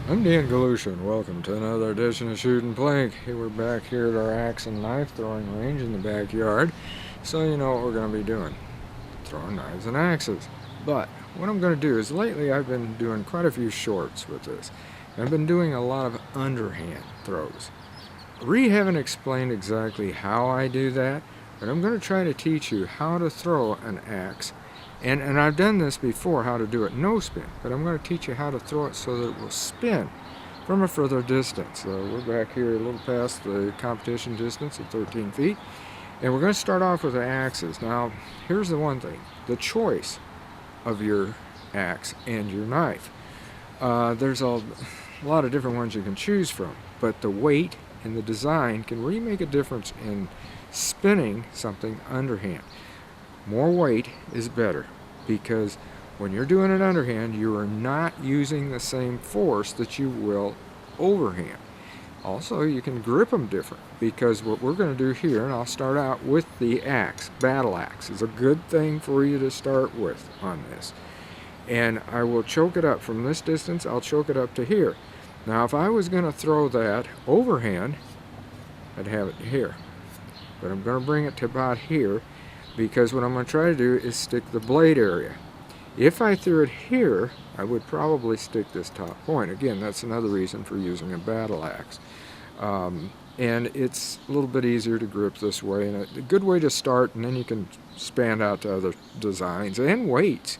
I'm Dan Galusha, and welcome to another edition of Shoot and Plank. Hey, we're back here at our axe and knife throwing range in the backyard, so you know what we're going to be doing, throwing knives and axes. But what I'm going to do is lately I've been doing quite a few shorts with this. I've been doing a lot of underhand throws. Haven't explained exactly how I do that, but I'm going to try to teach you how to throw an axe. And I've done this before, how to do it no spin, but I'm going to teach you how to throw it so that it will spin from a further distance. We're back here a little past the competition distance of 13 feet, and we're going to start off with the axes. Now, here's the one thing, the choice of your axe and your knife. There's a lot of different ones you can choose from, but the weight and the design can really make a difference in spinning something underhand. More weight is better because when you're doing it underhand, you are not using the same force that you will overhand. Also, you can grip them different because what we're going to do here, and I'll start out with the axe, battle axe is a good thing for you to start with on this. And I will choke it up from this distance, I'll choke it up to here. Now, if I was going to throw that overhand, I'd have it here. But I'm going to bring it to about here, because what I'm going to try to do is stick the blade area. If I threw it here, I would probably stick this top point. Again, that's another reason for using a battle axe. And it's a little bit easier to grip this way, and a good way to start, and then you can expand out to other designs and weights.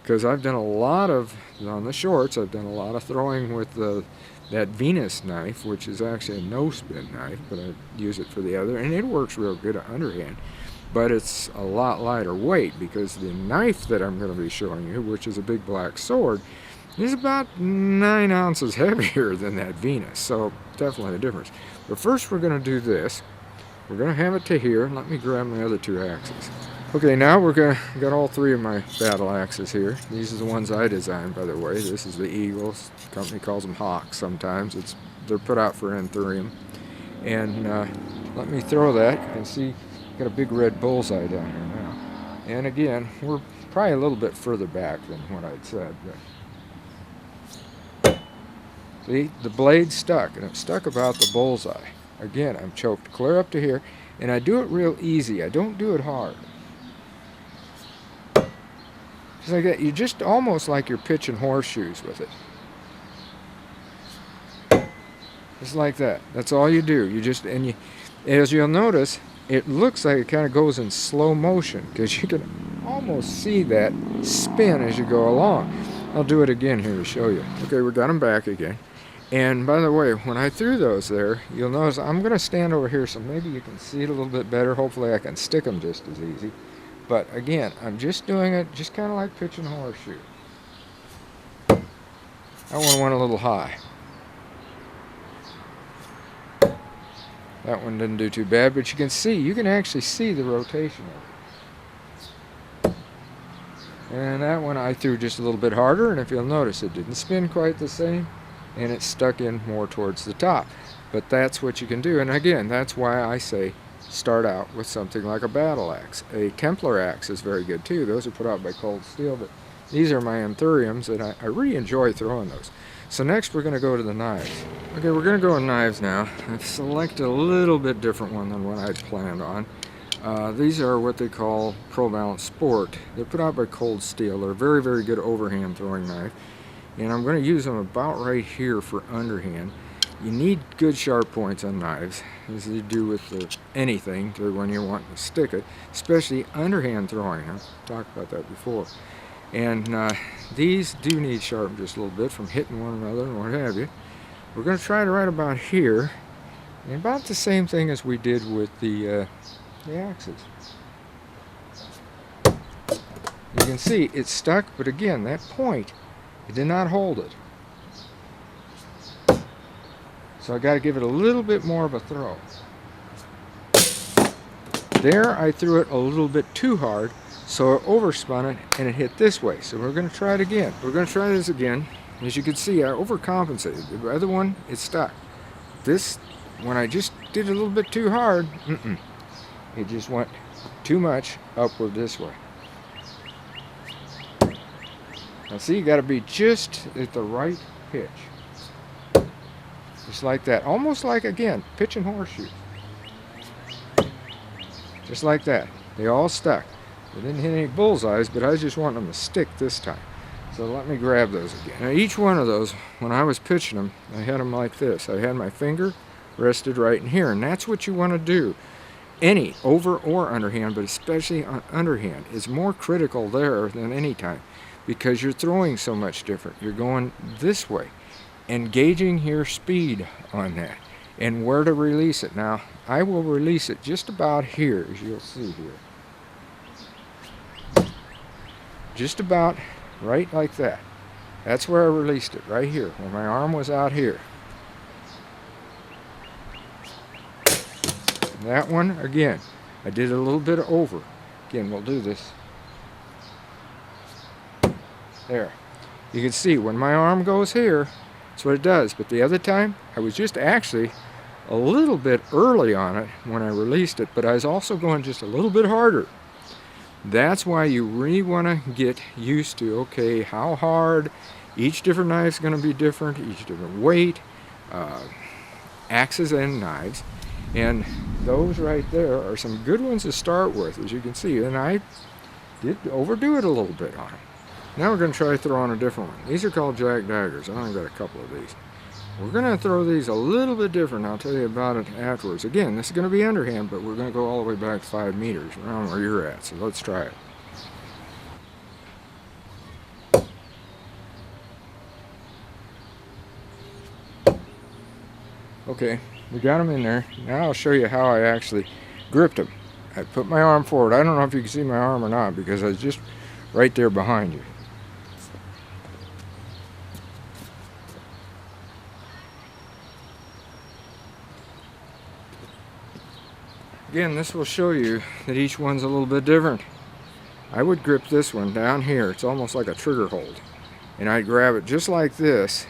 Because I've done a lot of, on the shorts, I've done a lot of throwing with that Venus knife, which is actually a no-spin knife, but I use it for the other, and it works real good at underhand. But it's a lot lighter weight because the knife that I'm going to be showing you, which is a big black sword, is about 9 ounces heavier than that Venus, so definitely a difference. But first we're going to do this. We're going to have it to here. Let me grab my other two axes. Okay, now got all three of my battle axes here. These are the ones I designed, by the way. This is the Eagles. The company calls them Hawks sometimes. They're put out for anthurium. And let me throw that. You can see got a big red bullseye down here now. And again, we're probably a little bit further back than what I'd said. But see, the blade stuck, and it stuck about the bullseye. Again, I'm choked clear up to here, and I do it real easy. I don't do it hard. Just like that, you just almost like you're pitching horseshoes with it. Just like that. That's all you do. As you'll notice, it looks like it kind of goes in slow motion because you can almost see that spin as you go along. I'll do it again here to show you. Okay, we got them back again. And by the way, when I threw those there, you'll notice I'm going to stand over here so maybe you can see it a little bit better. Hopefully I can stick them just as easy. But again, I'm just doing it just kind of like pitching a horseshoe. That one went a little high. That one didn't do too bad, but you can actually see the rotation of it. And that one I threw just a little bit harder, and if you'll notice, it didn't spin quite the same, and it stuck in more towards the top. But that's what you can do, and again, that's why I say start out with something like a battle axe. A Templar axe is very good too. Those are put out by Cold Steel, but these are my anthuriums, and I really enjoy throwing those. So next we're going to go to the knives. Okay, we're going to go with knives now. I've selected a little bit different one than what I'd planned on. These are what they call Pro Balance Sport. They're put out by Cold Steel. They're a very, very good overhand throwing knife. And I'm going to use them about right here for underhand. You need good sharp points on knives, as you do with anything when you want to stick it, especially underhand throwing. I've talked about that before. And these do need sharp just a little bit from hitting one another and what have you. We're going to try to right about here, and about the same thing as we did with the axes. You can see it's stuck, but again, that point, it did not hold it. So I got to give it a little bit more of a throw. There I threw it a little bit too hard, so it overspun it and it hit this way. So we're going to try it again. We're going to try this again. As you can see, I overcompensated. The other one, it stuck. This, when I just did it a little bit too hard, it just went too much upward this way. Now see, you got to be just at the right pitch. Just like that. Almost like, again, pitching horseshoes. Just like that. They all stuck. They didn't hit any bullseyes, but I just want them to stick this time. So let me grab those again. Now each one of those, when I was pitching them, I had them like this. I had my finger rested right in here, and that's what you want to do. Any over or underhand, but especially on underhand, is more critical there than any time because you're throwing so much different. You're going this way and gauging your speed on that and where to release it. Now, I will release it just about here, as you'll see here. Just about right like that. That's where I released it, right here, where my arm was out here. And that one, again, I did a little bit of over. Again, we'll do this. There. You can see when my arm goes here, that's what it does. But the other time, I was just actually a little bit early on it when I released it, but I was also going just a little bit harder. That's why you really want to get used to, okay, how hard. Each different knife is going to be different, each different weight, axes and knives. And those right there are some good ones to start with, as you can see. And I did overdo it a little bit on it. Now we're going to try to throw on a different one. These are called jack daggers. I only got a couple of these. We're going to throw these a little bit different. I'll tell you about it afterwards. Again, this is going to be underhand, but we're going to go all the way back 5 meters around where you're at. So let's try it. Okay, we got them in there. Now I'll show you how I actually gripped them. I put my arm forward. I don't know if you can see my arm or not because I was just right there behind you. Again, this will show you that each one's a little bit different. I would grip this one down here. It's almost like a trigger hold. And I'd grab it just like this.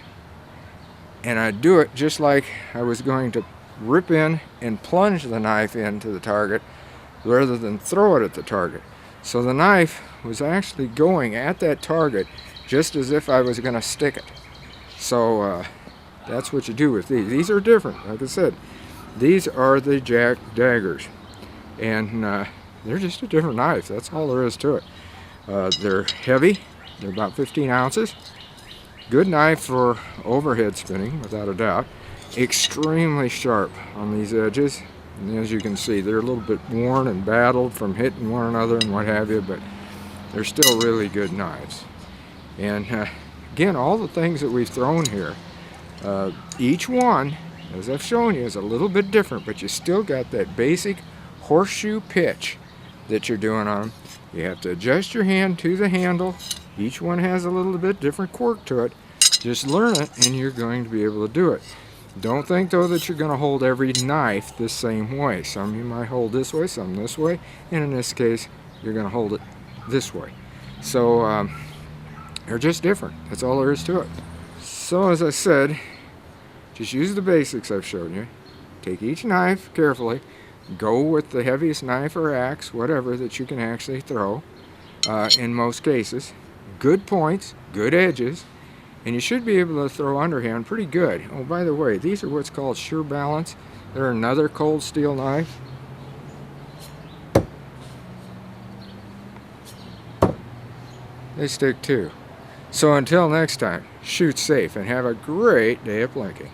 And I'd do it just like I was going to rip in and plunge the knife into the target rather than throw it at the target. So the knife was actually going at that target just as if I was going to stick it. So that's what you do with these. These are different. Like I said, these are the jack daggers. And they're just a different knife. That's all there is to it. They're heavy. They're about 15 ounces. Good knife for overhead spinning, without a doubt. Extremely sharp on these edges. And as you can see, they're a little bit worn and battled from hitting one another and what have you, but they're still really good knives. And again, all the things that we've thrown here, each one, as I've shown you, is a little bit different, but you still got that basic horseshoe pitch that you're doing on them. You have to adjust your hand to the handle. Each one has a little bit different quirk to it. Just learn it and you're going to be able to do it. Don't think though that you're going to hold every knife the same way. Some you might hold this way, some this way, and in this case you're going to hold it this way. So they're just different. That's all there is to it. So as I said, just use the basics I've shown you. Take each knife carefully. Go with the heaviest knife or axe, whatever, that you can actually throw in most cases. Good points, good edges, and you should be able to throw underhand pretty good. Oh, by the way, these are what's called Sure Balance. They're another cold steel knife. They stick too. So until next time, shoot safe and have a great day of plinking.